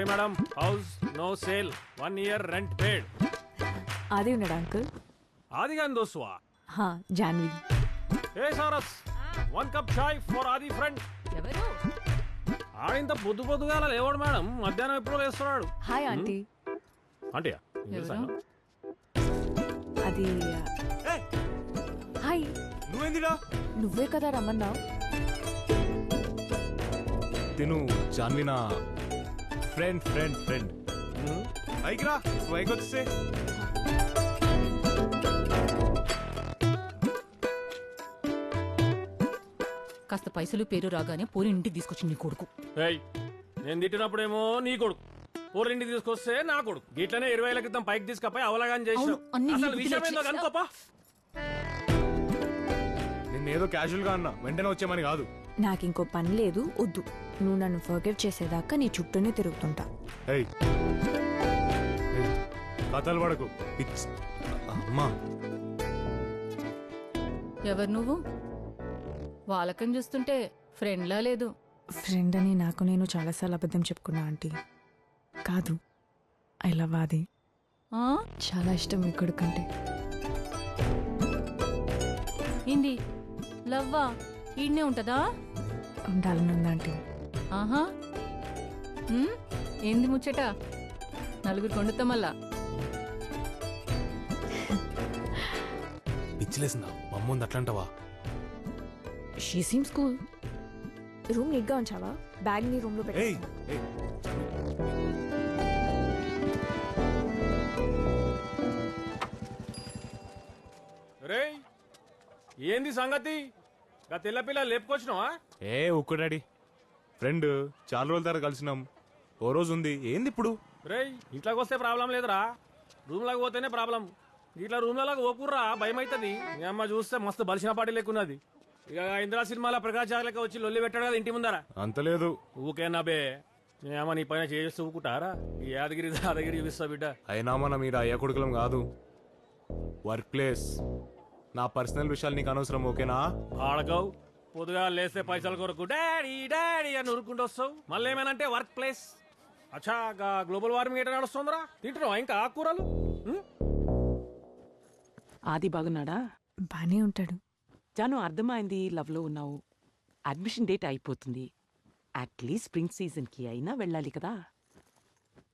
Sorry madam, house no sale, 1 year rent paid. Aadi ఉన్నాడా uncle? Aadi గాని దోస్తువా? హా, జాన్వి. ఏ సారస్, 1 cup chai for Aadi friend. ఎవరు? ఆడింత పొద్దుగా లేవాడు మేడం, మధ్యాహ్నం ఎప్పుడో లేస్తున్నాడు. Hi aunty. ఆంటీయా? అది హాయ్. నువ్వేందిరా? నువ్వే కదా రమ్మన్నావు. తిను జాన్వి నా ఫ్రెండ్ ఫ్రెండ్ ఫ్రెండ్. అయికిరా, నువ్వు అయికొచ్చే. కాస్త పైసలు పేరు రాగానే పూరి ఇంటికి తీసుకొచ్చి నీ కొడుకు. ఏయ్, నేను తిట్టినప్పుడేమో నీ కొడుకు, ఊరింటికి తీసుకొస్తే నా కొడుకు. గిట్లనే 20 ఏళ్ల క్రితం పైకి తీసుకపోయి అవలగాని చేసావు. అవును, అన్ని నీ అసలు బుద్ధిలో విషయం ఏందో చేసావు. కనుకోపా. నిన్నేదో క్యాజువల్ గా అన్నా, వెంటనే వచ్చేమని కాదు. నాకు ఇంకో పని లేదు, వద్దు. నువ్వు నన్ను ఫర్గెట్ చేసేదాకా నీ చుట్టూనే తిరుగుతుంటా. ఏయ్ ఏయ్, కథలు పడకు. అమ్మా, ఎవరు నువ్వు? వాళ్ళకం చూస్తుంటే ఫ్రెండ్లా లేదు. ఫ్రెండ్ అని నాకు నేను చాలాసార్లు అబద్ధం చెప్పుకున్నా ఆంటీ. కాదు, ఐ లవ్ ఆది. ఆ? చాలా ఇష్టం మీ కొడుకంటే. ఏంది లవ్వా? ఈడనే ఉంటదా? ఉండాలని ఉంది ఆంటీ. ఆహా. ఏంది ముచ్చట? నలుగురు కొండుతా మళ్ళా. పిచ్చిలేసిందా? మమ్ముంది అట్లంటావా? She seems cool. రూమ్ నీట్గా ఉంచావా? బ్యాగ్ నీ రూమ్ లో ఏయ్ పెట్టు. ఏయ్, రేయ్, ఏంది సంగతి? గా తెల్ల పిల్ల లేపుకొచ్చినావా? ఏ ఉక్కు డాడీ, ఫ్రెండ్ చాలా రోజుల తర్వాత కలిసినాం. ఓ రోజు ఉంది, ఏంది ఇప్పుడు? రేయ్, ఇంట్లోకి వస్తే ప్రాబ్లం లేదురా, రూమ్ లాగా పోతేనే ప్రాబ్లం. ఇట్లా రూమ్ లాగా ఓకుర్రా, భయం అవుతుంది. మీ అమ్మ చూస్తే మస్తు బలిసిన పాటి లేకున్నది. ఇక ఇందిరా సినిమాలో ప్రకాష్ జాగ్లకి వచ్చి లొల్లి పెట్టాడు కదా ఇంటి ముందర. అంత లేదు. ఊకేనా బే, మీ అమ్మ నీ పైన చేస్తూ ఊకుంటారా? ఈ యాదగిరి దాదగిరి చూపిస్తా బిడ్డ. అయినా మన మీరు అయ్యా కొడుకులం కాదు. వర్క్ ప్లేస్, నా పర్సనల్ విషయాలు నీకు అనవసరం, ఓకేనా? ఆడకవు, పొద్దుగా లేస్తే పైసల కొరకు డాడీ డాడీ అని ఉరుకుంటూ వస్తావు. మళ్ళీ ఏమైనా వర్క్ ప్లేస్. అచ్చా, గ్లోబల్ వార్మింగ్ ఎట్లా నడుస్తుందిరా? తింటున్నావా ఇంకా ఆకుకూరలు? ఆది బాగున్నాడా? బానే ఉంటాడు. జాను, అర్థమైంది లవ్ లో ఉన్నావు. అడ్మిషన్ డేట్ అయిపోతుంది. అట్లీస్ట్ స్ప్రింగ్ సీజన్ కి అయినా వెళ్ళాలి కదా.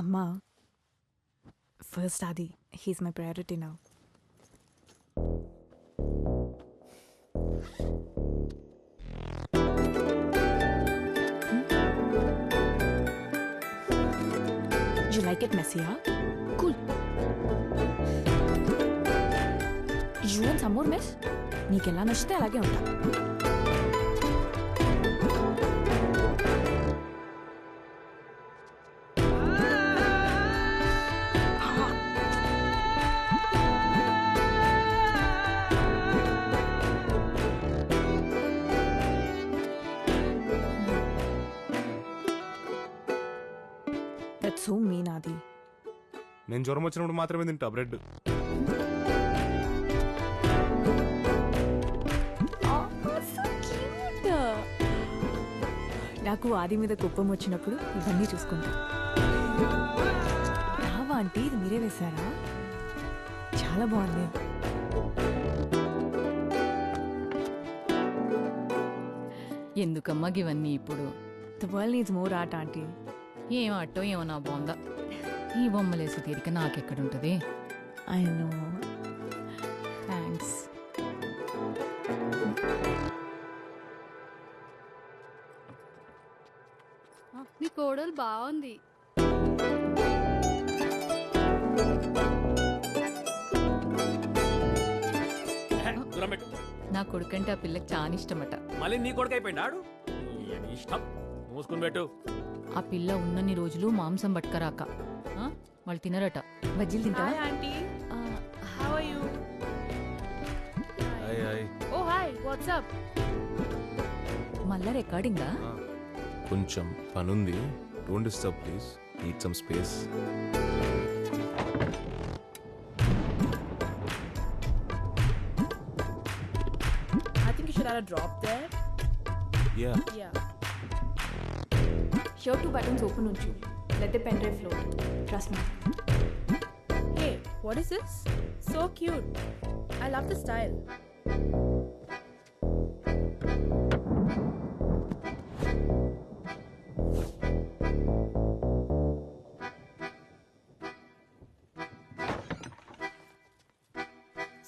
అమ్మా, ఫస్ట్ ఆది, he's my priority now. You like it messy, huh? Cool. You want some more mess? నీకెలా నచ్చితే అలాగే ఉంటా. That's so mean, Adi. నేను జ్వరం వచ్చినప్పుడు మాత్రమే తింటా బ్రెడ్. నాకు ఆది మీద కోపం వచ్చినప్పుడు ఇవన్నీ చూసుకుంటా. రావా ఆంటీ, ఇది మీరే వేశారా? చాలా బాగుంది. ఎందుకమ్మా ఇవన్నీ ఇప్పుడు? The world needs more art, aunty. ఏం అట్టో ఏమో నా బాగుందా. ఈ బొమ్మలేసి తీరిక నాకెక్కడుంటది? I know. Thanks. మీ కోడలు బాగుంది. దూరం పెట్టు. నా కొడుకంటే ఆ పిల్లకి చాలా ఇష్టమట. మళ్ళీ నీ కొడుకు అయిపోయింది ఆడు. నీ ఇష్టం, మూసుకుని పెట్టు. ఆ పిల్ల ఉన్నన్ని రోజులు మాంసం పట్టుకరాక వాళ్ళు తినరట. బజ్జీలు తింటావా? Aunty, how are you? అయ్ అయ్. Oh hi, what's up? మళ్ళా రికార్డింగా? కొంచెం పనుంది, don't disturb please. Need some space. I think you should add a drop there. Yeah. Yeah. Shirt 2 buttons open ఉంచు. Let the pen drive float. Trust me. Hey, what is this? So cute. I love the style.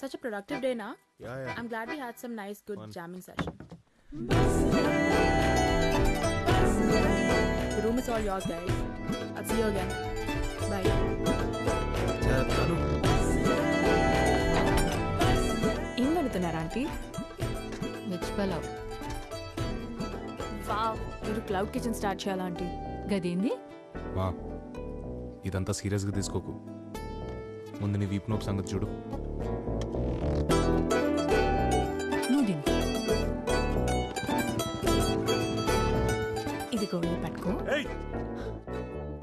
Such a productive day, na? Yeah. I'm glad we had some nice, good jamming session. The room is all yours, guys. I'll see you again. Bye. ఏం వండుతున్నారా aunty? Veg pulao. Wow, మీరు cloud kitchen start చేయాలా aunty? గదేంది? మా ఇదంతా సీరియస్గా తీసుకోకు. ముందు నీ వీపు నొప్పి సంగతి చూడు. నువ్వు తిను. ఇదిగో ఇది పట్టుకో.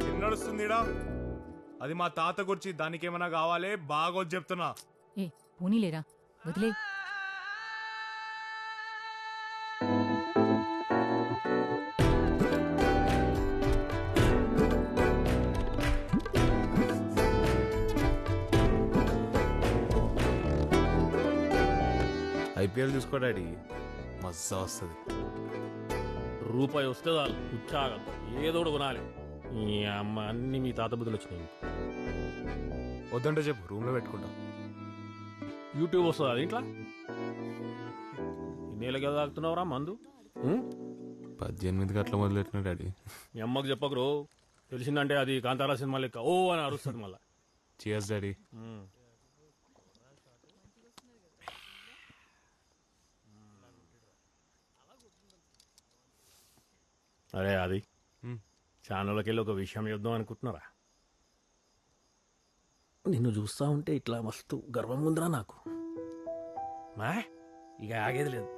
ఏం నడుస్తుందిడా? అది మా తాత గురించి, దానికి ఏమైనా కావాలే బాగా చెప్తున్నా. ఏ పోనీలేరా, వదిలే. ఐపీఎల్ చూసుకో డాడీ, మజా వస్తుంది. రూపాయి వస్తే చాలు ఉచ్చాగం ఏదోడు కొనాలి. ఈ అమ్మ అన్ని మీ తాత బుద్ధులు వచ్చినాయి. వద్దంటే చెప్పు, రూమ్లో పెట్టుకుంటాం. యూట్యూబ్ వస్తుంది అది ఇంట్లో. ఇన్నేళ్ళకి ఏదో తాగుతున్నావురా మందు? 18 గంటల మొదలెట్టిన డాడీ. మీ అమ్మకు చెప్పకరు, తెలిసిందంటే అది కాంతారా సినిమా లెక్క ఓ అని అరుస్తుంది మళ్ళా. Cheers daddy. అరే అది ఛానల్కి వెళ్ళి ఒక విషయం చెప్దాం అనుకుంటున్నారా? నిన్ను చూస్తా ఉంటే ఇట్లా మస్తు గర్వం ఉందిరా నాకు. మా ఇక ఆగేది లేదు,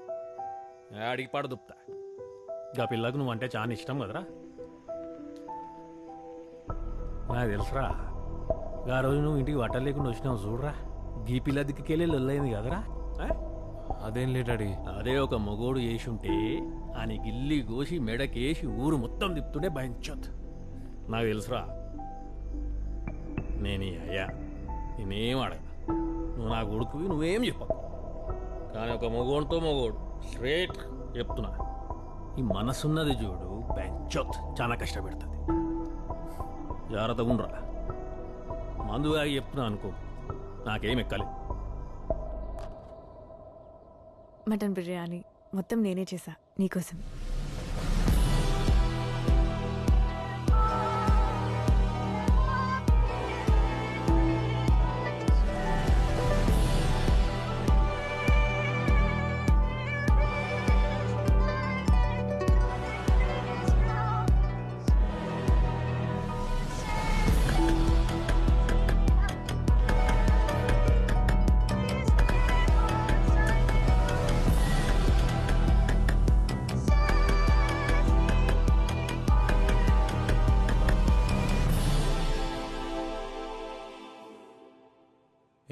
ఆడికి పాడు దుప్తా. ఇక పిల్లకు నువ్వంటే చాలా ఇష్టం కదరా. నాకు తెలుసురా, ఆ రోజు నువ్వు ఇంటికి బట్టలు లేకుండా వచ్చినావు చూడరా, గీ పిల్ల దిక్కుకెళ్ళి లొల్లైంది కదరా. అదేం లే డాడీ. అదే ఒక మొగోడు వేసి ఉంటే అని గిల్లి కోసి మెడకేసి ఊరు మొత్తం తిప్పుతుండే భయంచొత్. నాకు తెలుసురా, నేను ఈ అయ్యా నేనేం అడగ, నువ్వు నా కొడుకువి, నువ్వేం చెప్పకు. కానీ ఒక మొగోడుతో మొగోడు స్ట్రేట్ చెప్తున్నా, ఈ మనసున్నది చూడు భయంచొత్ చాలా కష్టపెడుతుంది. జాగ్రత్తగా ఉండరా. మందుగా చెప్తున్నా అనుకో, నాకేం ఎక్కాలి. మటన్ బిర్యానీ మొత్తం నేనే చేసా నీకోసం.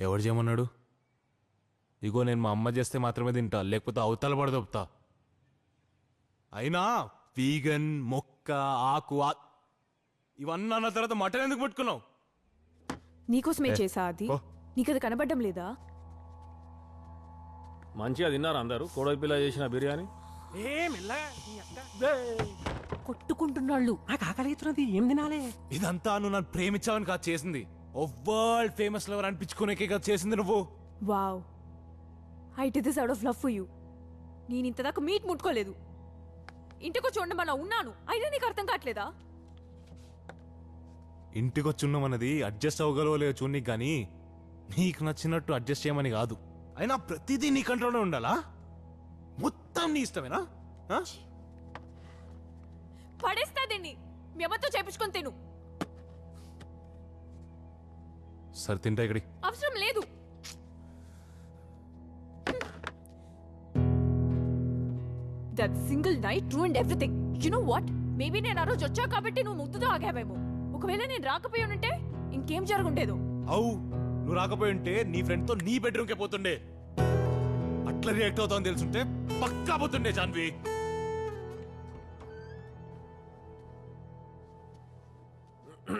ఎవరు చేయమన్నాడు? ఇగో నేను మా అమ్మ చేస్తే మాత్రమే తింటా, లేకపోతే అవతల పడదొప్తా. అయినా వీగన్, మొక్క, ఆకు ఇవన్నీ అన్న తర్వాత మటన్ ఎందుకు పట్టుకున్నావు? నీకోసమే చేసా అది. ఓ. నీకది కనబడ్డం లేదా? మంచిగా తిన్నారు అందరూ కోడలి పిల్ల చేసిన బిర్యానీ. కొట్టుకుంటున్నాళ్ళు. నాకు ఆకలి అవుతున్నది, ఏం తినాలి? ఇదంతా నువ్వు నన్ను ప్రేమించావని కాదు చేసింది, ఓ వరల్డ్ ఫేమస్ లవర్ అనిపించుకునేకే కదా చేసింది నువ్వు. Wow, I did this out of love for you. నేను ఇంతదాకా మీట్ ముట్టుకోలేదు. ఇంటికి వచ్చి ఉండమన్నా ఉన్నాను, అయినా నీకు అర్థం కావట్లేదా? ఇంటికి వచ్చి ఉన్నామన్నది అడ్జస్ట్ అవ్వగలవలేవు చూడనీకి, కానీ నీకు నచ్చినట్టు అడ్జస్ట్ చేయమని కాదు. అయినా ప్రతిదీ నీ కంట్రోల్లో ఉండాలా? మొత్తం నీ ఇష్టమేనా? పడేస్తా దీన్ని, మీ అమ్మతో చేపించుకొని తిను. సరే తింటా ఇక్కడి. అవసరం లేదు. That single night ruined everything. You know what? Maybe నేను ఆ రోజు వచ్చా కాబట్టి నువ్వు ముద్దుతో ఆగావేమో. ఒకవేళ నేను రాకపోయి ఉంటే ఇంకేం జరుగుండేదో. అవు నువ్వు రాకపోయి ఉంటే నీ ఫ్రెండ్ తో నీ బెడ్రూమ్కే పోతుండే. అట్లా రియాక్ట్ అవుతావని తెలుసుంటే పక్కా పోతుండే జాన్వి. ఇంత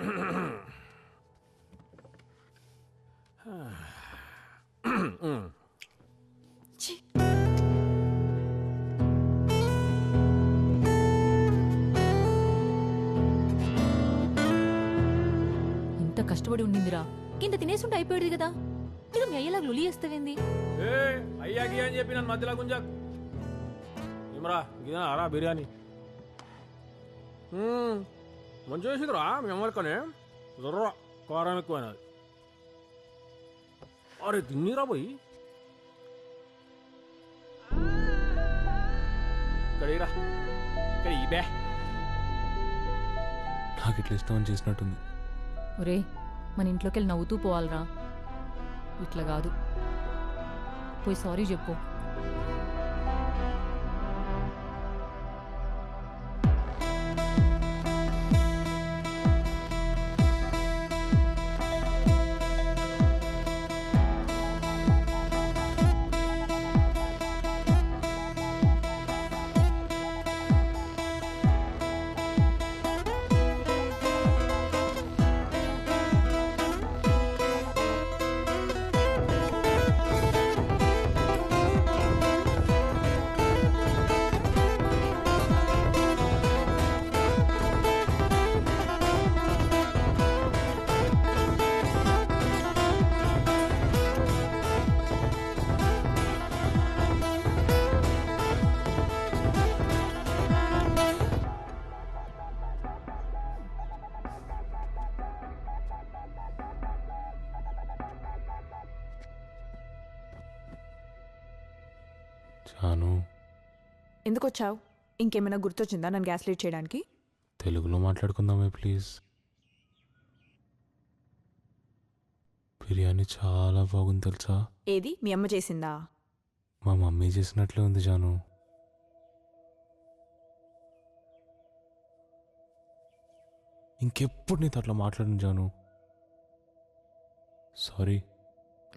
కష్టపడి ఉండిందిరా కింద తినేసుంటే అయిపోయేది కదా ఇది మీ అయ్యేలాగా లొలి వేస్తావేంది ఏ అయ్యాకి అని చెప్పి నన్ను మధ్యలో గుంజాక్ ఏమరా గిదా రా బిర్యానీ మంచిగా చేసిందిరా మీ అమ్మలకనే జర్ర కారం ఎక్కువైనది అరే తిన్నీరా పోయి ఇక్కడ ఇరా ఇక్కడ ఇబే నాకు ఇట్లా ఇష్టం చేసినట్టుంది. ఒరే మన ఇంట్లోకి వెళ్ళి నవ్వుతూ పోవాలరా ఇట్లా కాదు పోయి సారీ చెప్పు జాను ఎందుకు వచ్చావు? ఇంకేమైనా గుర్తొచ్చిందా నన్ను గ్యాస్ లీడ్ చేయడానికి? తెలుగులో మాట్లాడుకుందామే ప్లీజ్. బిర్యానీ చాలా బాగుంది తెలుసా. ఏది మీ అమ్మ చేసిందా? మా మమ్మీ చేసినట్లే ఉంది జాను. ఇంకెప్పుడు నీతో అట్లా మాట్లాడిన జాను. సారీ.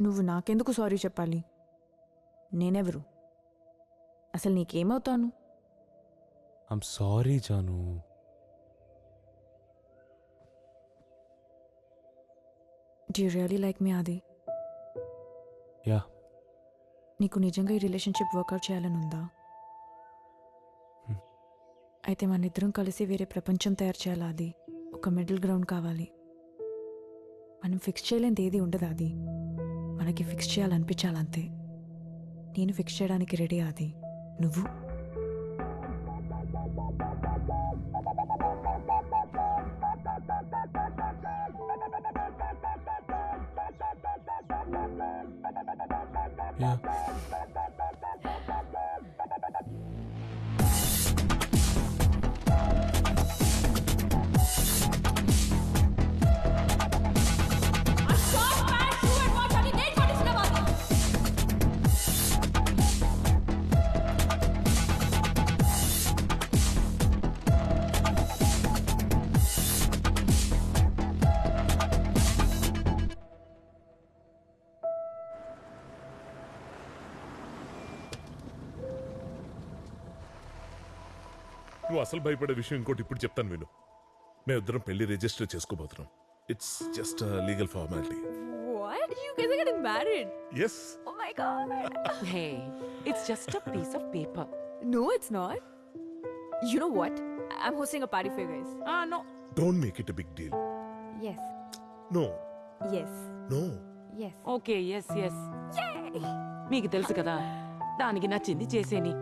నువ్వు నాకెందుకు సారీ చెప్పాలి? నేనెవరు? అసలు నీకేమవుతాను? I'm sorry Jaanu. Do you really like me Aadi? Yeah. నీకు నిజంగా ఈ రిలేషన్షిప్ వర్కౌట్ చేయాలని ఉందా? అయితే మన ఇద్దరం కలిసి వేరే ప్రపంచం తయారు చేయాలి. అది ఒక మిడిల్ గ్రౌండ్ కావాలి. మనం ఫిక్స్ చేయలేనిది ఏది ఉండదు. అది మనకి ఫిక్స్ చేయాలనిపించాలంతే. నేను ఫిక్స్ చేయడానికి రెడీ. అది నువ్వు యా. నువ్వు అసలు భయపడే విషయం ఇంకోటి ఇప్పుడు చెప్తాను విను. మేమిద్దరం పెళ్లి రిజిస్టర్ చేసుకోబోతున్నాం. It's just legal formality. What? You guys are getting married? Yes. Oh my god. Hey, it's just a piece of paper. No, it's not. You know what? I'm hosting a party for you guys. No. Don't make it a big deal. Yes. No Yes. No. Yes. Okay yes yes. మీకు తెలుసు కదా, దానికి నచ్చింది చేసేని.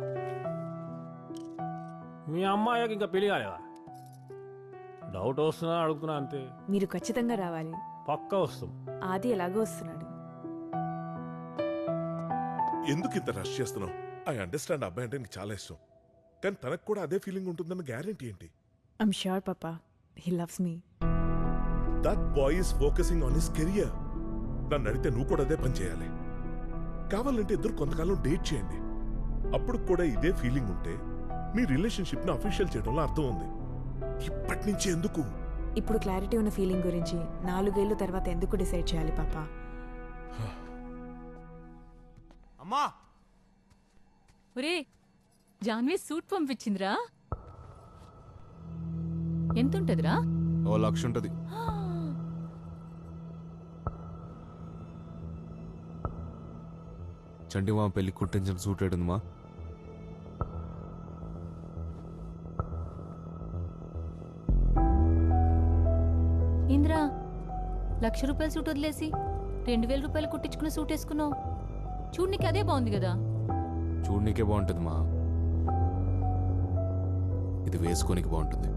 మీ అమ్మాయికి ఇంకా పెళ్లి కాలేదా? Doubt వస్తున్నా అడుగుతున్నా అంతే. మీరు ఖచ్చితంగా రావాలి. పక్కా వస్తాం. ఆది ఎలాగో వస్తున్నాడు. ఎందుకు ఇంత రష్ చేస్తున్నావు? I understand. అబ్బాయి అంటే నీకు చాలా ఇష్టం, కానీ తనకు కూడా అదే ఫీలింగ్ ఉంటుందన్న గ్యారెంటీ ఏంటి? I'm sure, Papa. He loves me. That boy is focusing on his career. నన్ను అడిగితే నువ్వు కూడా అదే పని చేయాలి. కావాలంటే ఇద్దరు కొంతకాలం డేట్ చేయండి. అప్పుడు కూడా ఇదే ఫీలింగ్ ఉంటే మీ రిలేషన్షిప్ ని అఫీషియల్ చేయడంలో అర్థం ఉంది. ఇప్పటి నుంచి ఎందుకు? ఇప్పుడు క్లారిటీ ఉన్న ఫీలింగ్ గురించి 4 ఏళ్ల తర్వాత ఎందుకు డిసైడ్ చేయాలి పాపా? అమ్మా, ఒరే జాన్వి సూట్ పంపించిందిరా. ఎంతుంటదిరా? ఓ 1,00,000 ఉంటుంది. చంటి మా పెళ్లి కుట్టించిన సూట్ ఏడుందమ్మా? ఇంద్రా, 1,00,000 రూపాయల సూట్ వదిలేసి 2,000 రూపాయలు కుట్టించుకున్న సూట్ వేసుకున్నావు. చూడనికి అదే బాగుంది కదా. చూడనీకే బాగుంటుంది మా, ఇది వేసుకోనికి బాగుంటుంది.